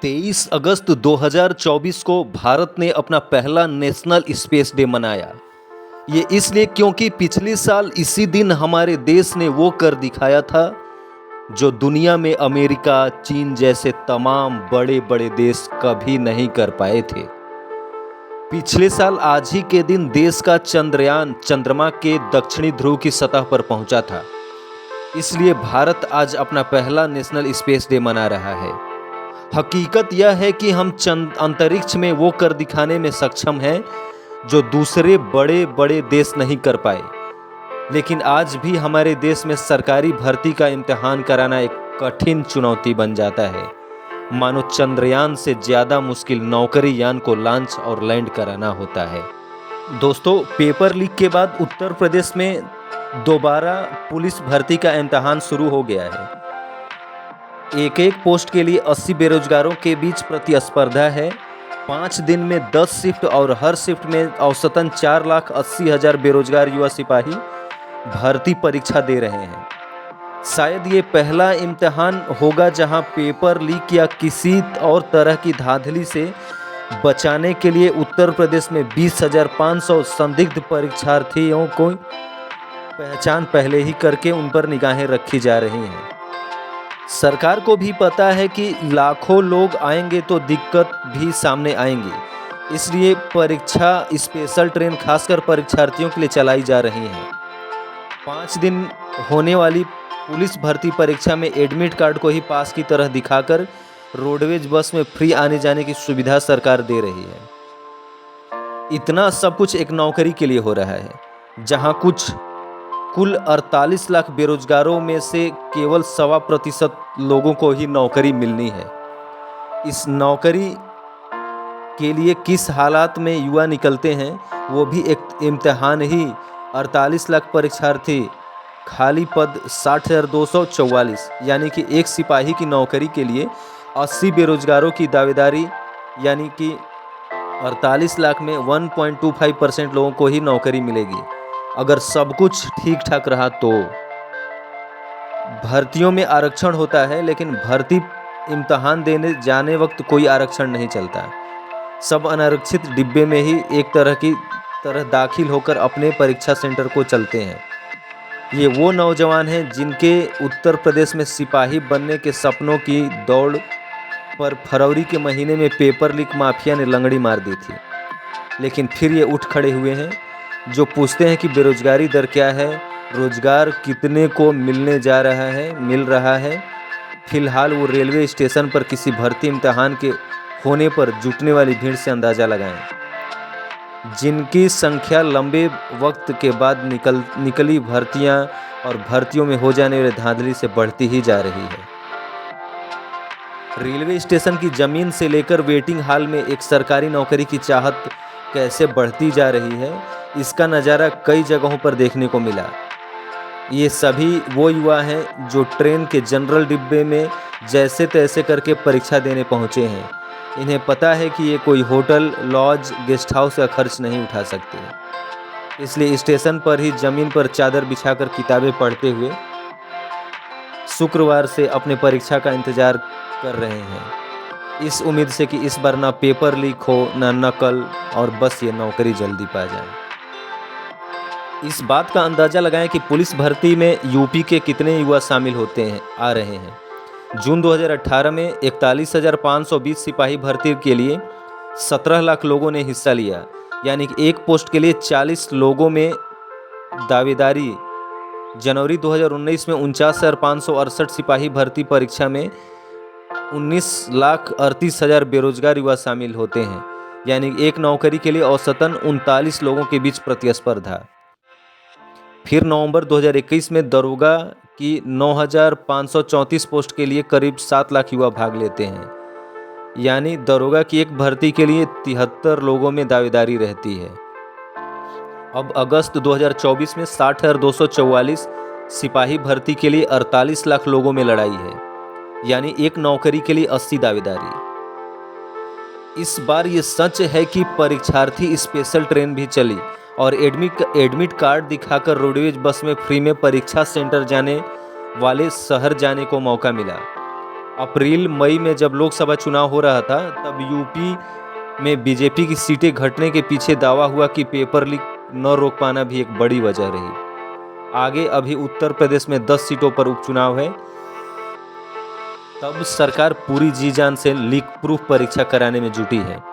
23 अगस्त 2024 को भारत ने अपना पहला नेशनल स्पेस डे मनाया। ये इसलिए क्योंकि पिछले साल इसी दिन हमारे देश ने वो कर दिखाया था जो दुनिया में अमेरिका, चीन जैसे तमाम बड़े बड़े देश कभी नहीं कर पाए थे। पिछले साल आज ही के दिन देश का चंद्रयान चंद्रमा के दक्षिणी ध्रुव की सतह पर पहुंचा था। इसलिए भारत आज अपना पहला नेशनल स्पेस डे मना रहा है। हकीकत यह है कि हम अंतरिक्ष में वो कर दिखाने में सक्षम हैं जो दूसरे बड़े बड़े देश नहीं कर पाए। लेकिन आज भी हमारे देश में सरकारी भर्ती का इम्तिहान कराना एक कठिन चुनौती बन जाता है। मानो चंद्रयान से ज़्यादा मुश्किल नौकरी यान को लॉन्च और लैंड कराना होता है। दोस्तों, पेपर लीक के बाद उत्तर प्रदेश में दोबारा पुलिस भर्ती का इम्तिहान शुरू हो गया है। एक एक पोस्ट के लिए 80 बेरोजगारों के बीच प्रतिस्पर्धा है। 5 दिन में 10 शिफ्ट और हर शिफ्ट में औसतन 4,80,000 बेरोजगार युवा सिपाही भर्ती परीक्षा दे रहे हैं। शायद ये पहला इम्तिहान होगा जहां पेपर लीक या किसी और तरह की धांधली से बचाने के लिए उत्तर प्रदेश में 20,500 संदिग्ध परीक्षार्थियों को पहचान पहले ही करके उन पर निगाहें रखी जा रही हैं। सरकार को भी पता है कि लाखों लोग आएंगे तो दिक्कत भी सामने आएंगी। इसलिए परीक्षा स्पेशल ट्रेन खासकर परीक्षार्थियों के लिए चलाई जा रही है। 5 दिन होने वाली पुलिस भर्ती परीक्षा में एडमिट कार्ड को ही पास की तरह दिखाकर रोडवेज बस में फ्री आने जाने की सुविधा सरकार दे रही है। इतना सब कुछ एक नौकरी के लिए हो रहा है, जहां कुल 48 लाख बेरोजगारों में से केवल 1.25% लोगों को ही नौकरी मिलनी है। इस नौकरी के लिए किस हालात में युवा निकलते हैं वो भी एक इम्तिहान ही। 48 लाख परीक्षार्थी, खाली पद 60,244, यानी कि एक सिपाही की नौकरी के लिए 80 बेरोजगारों की दावेदारी, यानी कि 48 लाख में 1.25% लोगों को ही नौकरी मिलेगी। अगर सब कुछ ठीक ठाक रहा तो भर्तियों में आरक्षण होता है, लेकिन भर्ती इम्तिहान देने जाने वक्त कोई आरक्षण नहीं चलता। सब अनारक्षित डिब्बे में ही एक तरह दाखिल होकर अपने परीक्षा सेंटर को चलते हैं। ये वो नौजवान हैं जिनके उत्तर प्रदेश में सिपाही बनने के सपनों की दौड़ पर फरवरी के महीने में पेपर लीक माफिया ने लंगड़ी मार दी थी। लेकिन फिर ये उठ खड़े हुए हैं जो पूछते हैं कि बेरोजगारी दर क्या है, रोजगार कितने को मिल रहा है। फिलहाल वो रेलवे स्टेशन पर किसी भर्ती इम्तिहान के होने पर जुटने वाली भीड़ से अंदाज़ा लगाएं, जिनकी संख्या लंबे वक्त के बाद निकली भर्तियां और भर्तियों में हो जाने वाली धांधली से बढ़ती ही जा रही है। रेलवे स्टेशन की जमीन से लेकर वेटिंग हॉल में एक सरकारी नौकरी की चाहत कैसे बढ़ती जा रही है, इसका नज़ारा कई जगहों पर देखने को मिला। ये सभी वो युवा हैं जो ट्रेन के जनरल डिब्बे में जैसे तैसे करके परीक्षा देने पहुँचे हैं। इन्हें पता है कि ये कोई होटल, लॉज, गेस्ट हाउस का खर्च नहीं उठा सकते। इसलिए स्टेशन पर ही ज़मीन पर चादर बिछाकर किताबें पढ़ते हुए शुक्रवार से अपने परीक्षा का इंतज़ार कर रहे हैं, इस उम्मीद से कि इस बार ना पेपर लीक हो, ना नकल, और बस ये नौकरी जल्दी पा जाए। इस बात का अंदाज़ा लगाएं कि पुलिस भर्ती में यूपी के कितने युवा शामिल आ रहे हैं। जून 2018 में 41,520 सिपाही भर्ती के लिए 17 लाख लोगों ने हिस्सा लिया, यानी कि एक पोस्ट के लिए 40 लोगों में दावेदारी। जनवरी 2019 में 49,568 सिपाही भर्ती परीक्षा में 19,38,000 बेरोजगार युवा शामिल होते हैं, यानी एक नौकरी के लिए औसतन 39 लोगों के बीच प्रतिस्पर्धा। फिर नवंबर 2021 में दरोगा की 9,534 पोस्ट के लिए करीब 7 लाख युवा भाग लेते हैं, यानी दरोगा की एक भर्ती के लिए 73 लोगों में दावेदारी रहती है। अब अगस्त 2024 में 60,244 सिपाही भर्ती के लिए 48 लाख लोगों में लड़ाई है, यानी एक नौकरी के लिए 80 दावेदारी। इस बार ये सच है कि परीक्षार्थी स्पेशल ट्रेन भी चली और एडमिट कार्ड दिखाकर रोडवेज बस में फ्री में परीक्षा सेंटर जाने वाले शहर जाने को मौका मिला। अप्रैल मई में जब लोकसभा चुनाव हो रहा था तब यूपी में बीजेपी की सीटें घटने के पीछे दावा हुआ कि पेपर लीक न रोक पाना भी एक बड़ी वजह रही। आगे अभी उत्तर प्रदेश में 10 सीटों पर उपचुनाव है। तब सरकार पूरी जी जान से लीक प्रूफ परीक्षा कराने में जुटी है।